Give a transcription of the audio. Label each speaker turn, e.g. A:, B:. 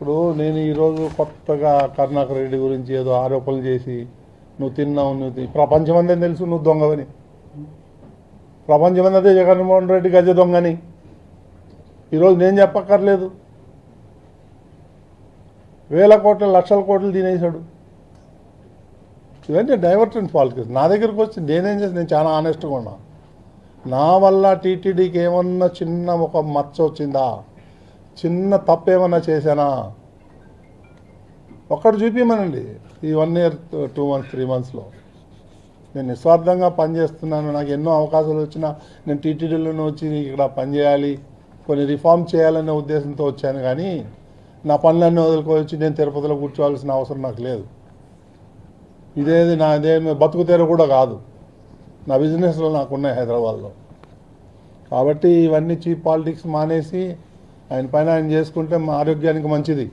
A: ఇప్పుడు నేను ఈరోజు కొత్తగా కరుణాకర్ రెడ్డి గురించి ఏదో ఆరోపణలు చేసి నువ్వు తిన్నావు ప్రపంచమందే తెలుసు నువ్వు దొంగవని. ప్రపంచమందే జగన్మోహన్ రెడ్డి గజ దొంగని ఈరోజు నేను చెప్పక్కర్లేదు. వేల కోట్ల లక్షల కోట్లు తినేశాడు. ఇవన్నీ డైవర్టెంట్ పాలిటిక్స్. నా దగ్గరకు వచ్చి నేనేం చేసి నేను చాలా ఆనెస్ట్గా ఉన్నా. నా వల్ల టీటీడీకి ఏమన్నా చిన్న ఒక మచ్చ వచ్చిందా, చిన్న తప్పు ఏమన్నా చేశానా ఒక్కటి చూపించమనండి. ఈ 1 year 2 months 3 monthsలో నేను నిస్వార్థంగా పనిచేస్తున్నాను. నాకు ఎన్నో అవకాశాలు వచ్చినా నేను టీటీడీలోనే వచ్చి ఇక్కడ పనిచేయాలి, కొన్ని రిఫార్మ్ చేయాలనే ఉద్దేశంతో వచ్చాను. కానీ నా పనులన్నీ వదులుకోవచ్చి నేను తిరుపతిలో కూర్చోవాల్సిన అవసరం నాకు లేదు. నాదేమి బతుకు తెర కూడా కాదు. నా బిజినెస్లో నాకున్నాయి హైదరాబాద్లో. కాబట్టి ఇవన్నీ చీప్ పాలిటిక్స్ మానేసి ఆయన పైన ఆయన చేసుకుంటే మా ఆరోగ్యానికి మంచిది.